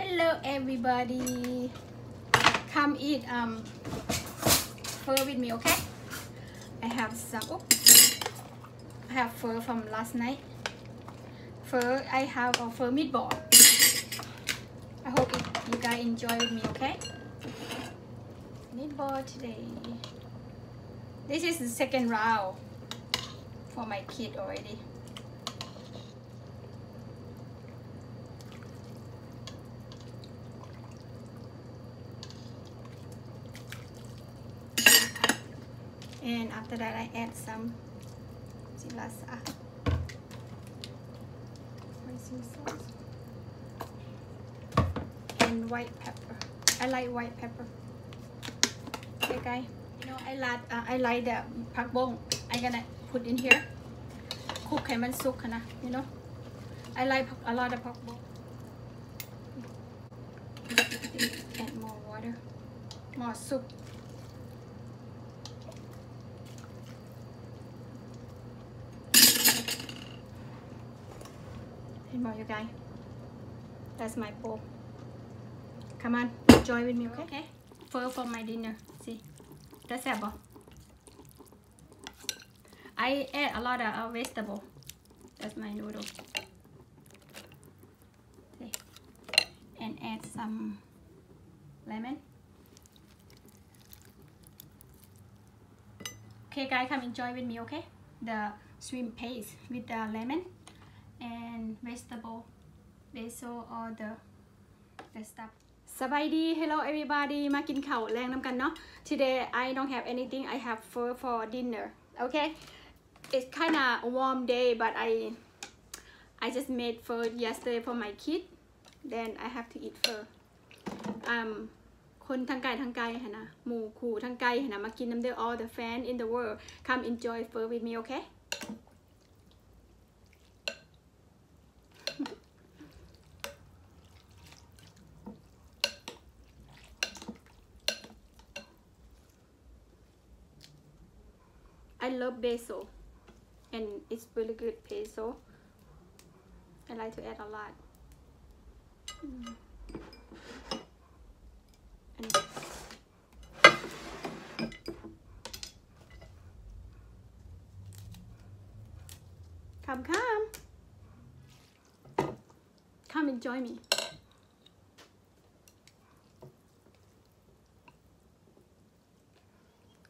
Hello everybody, come eat pho with me, okay? I have some I have pho from last night. Pho, I have a pho meatball. I hope you guys enjoy with me, okay? Meatball today. This is the second round for my kid already. And after that, I add some silasa, spicy sauce, and white pepper. I like white pepper. Okay, guys. You know, I like the pak bong. I'm gonna put in here. Cookให้มันสุกนะ you know. I like a lot of pak bong. Add more water, more soup. You guys, that's my bowl. Come on, enjoy with me, okay? Pho for my dinner. See, that's it. I add a lot of vegetable. That's my noodle. See, and add some lemon. Okay, guys, come enjoy with me, okay? The shrimp paste with the lemon and vegetable, basil, all the stuff. สบายดี hello everybody มากินข้าวแรงน้ำกันเนาะ today I don't have anything. I have pho for dinner. Okay, it's kind of a warm day, but I just made pho yesterday for my kid. Then I have to eat pho. คนทั้งไกลทั้งไกลนะหมู่คู่ทั้งไกลนะมากินน้ำเด้อ all the fan in the world come enjoy pho with me, okay? I love basil, and it's really good basil. I like to add a lot. And come enjoy me.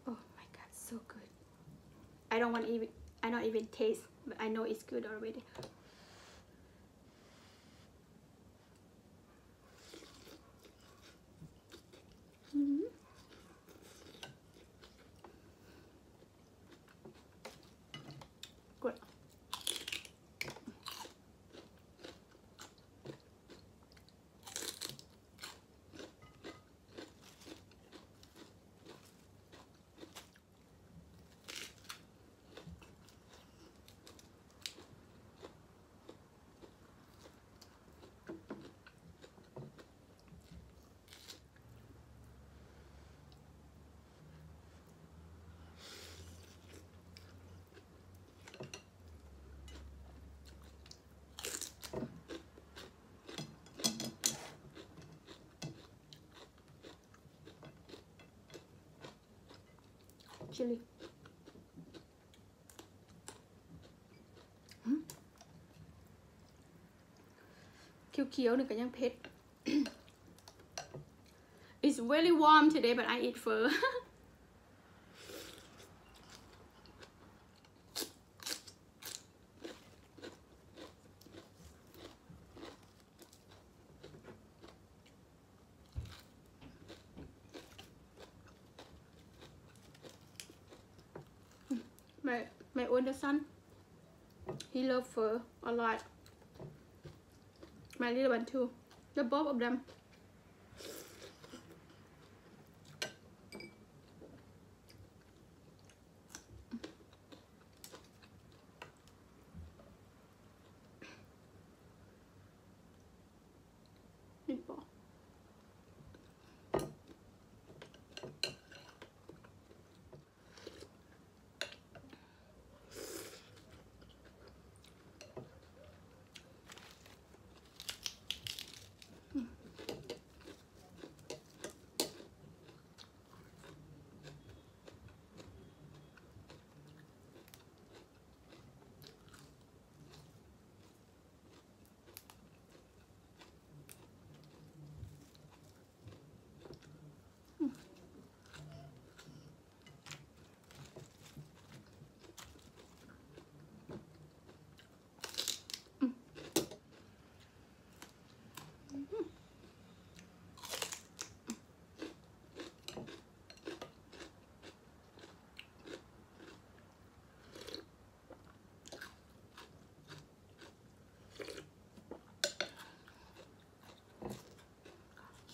Oh my god, so good. I don't even taste, but I know it's good already. Good. Chili. Kiêu nữa cả nhang ผ็ด. It's really warm today, but I eat pho. My older son, he loves pho a lot. My little one too. The both of them. Meatball.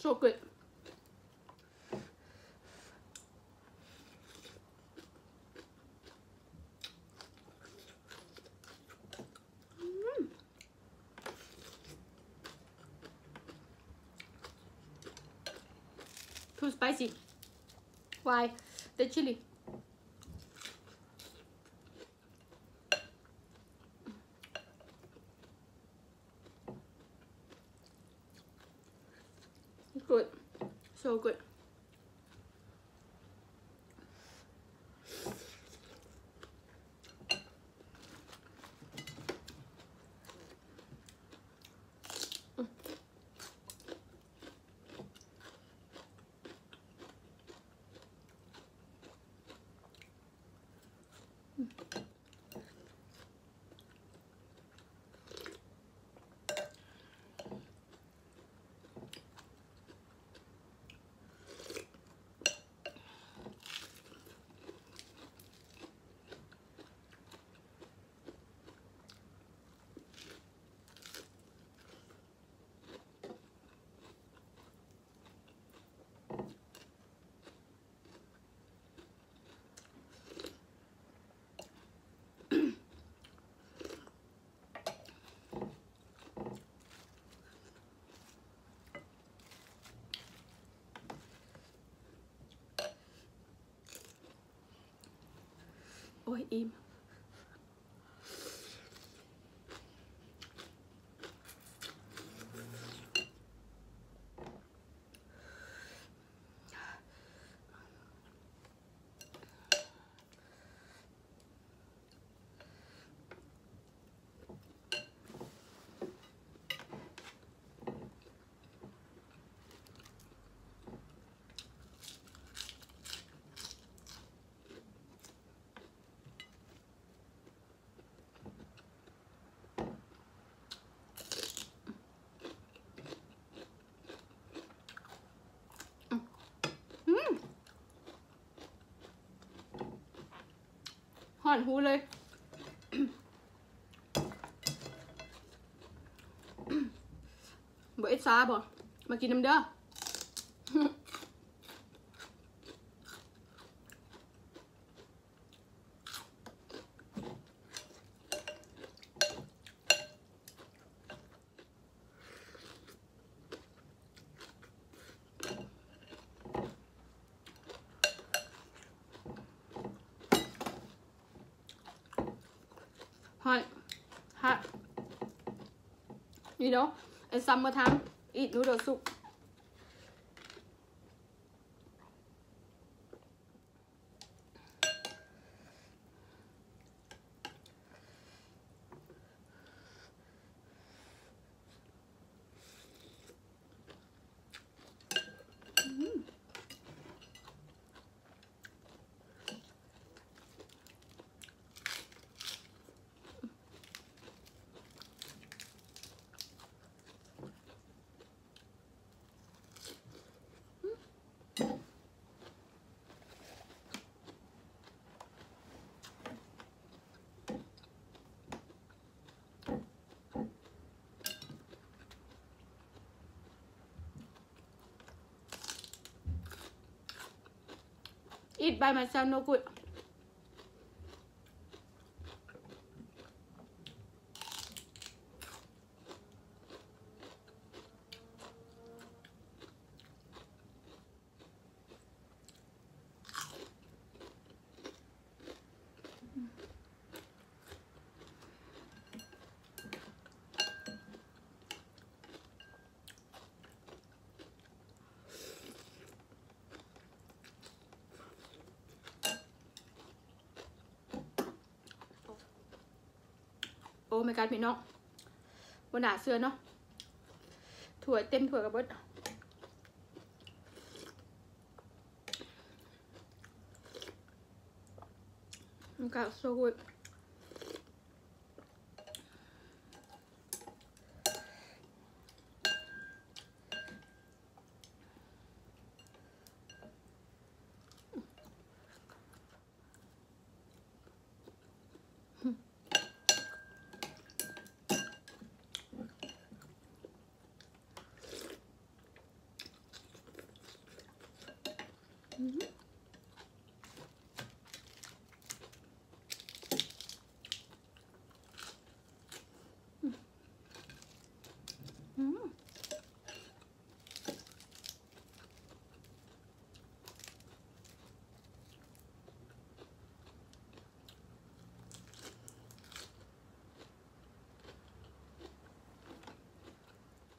so good. Too spicy. Why? The chili. Good. So good. Ôi im. Hòn húเลย บ่ít xáบ่มากินน้ำเด้อ Hot, hot. You know, in summertime, eat noodle soup. Eat by myself no good. Oh my god พี่น้องบนหนาเสื้อเนาะถั่วเต็มถั่วกระเบิดมันก็ so good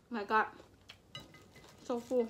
My God, so full.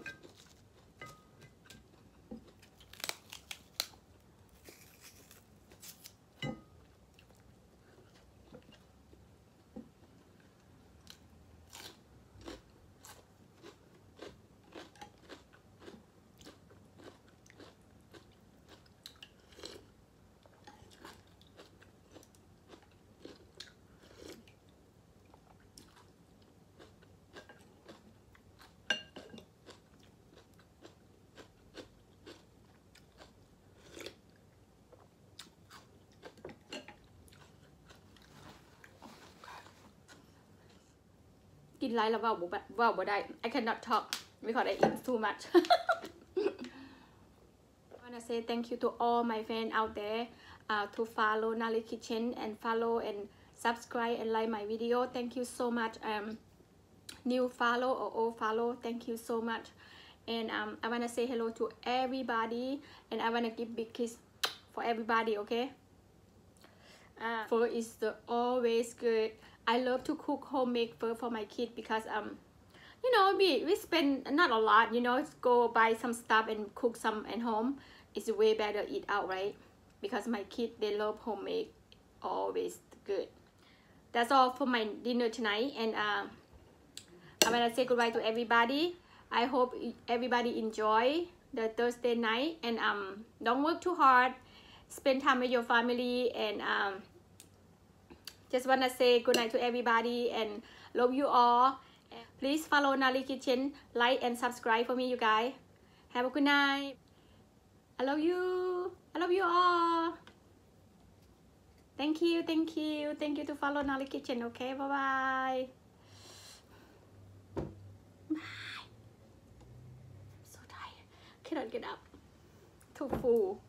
กินไรแล้วว่าบ่ได้ I cannot talk because I eat too much. I wanna say thank you to all my fans out there to follow Naly Kitchen and follow and subscribe and like my video. Thank you so much. New follow or old follow, thank you so much. And I wanna say hello to everybody, and I wanna give big kiss for everybody. Okay. Food is always good. I love to cook homemade food for my kid because you know, we spend not a lot, you know, go buy some stuff and cook some at home. It's way better eat out, right? Because my kid, they love homemade, always good. That's all for my dinner tonight, and I wanna say goodbye to everybody. I hope everybody enjoy the Thursday night, and don't work too hard. Spend time with your family, and just wanna say good night to everybody and love you all. Please follow Naly Kitchen, like and subscribe for me, you guys. Have a good night. I love you. I love you all. Thank you, thank you, thank you to follow Naly Kitchen. Okay, bye bye. Bye. So tired. Cannot get up. Too full.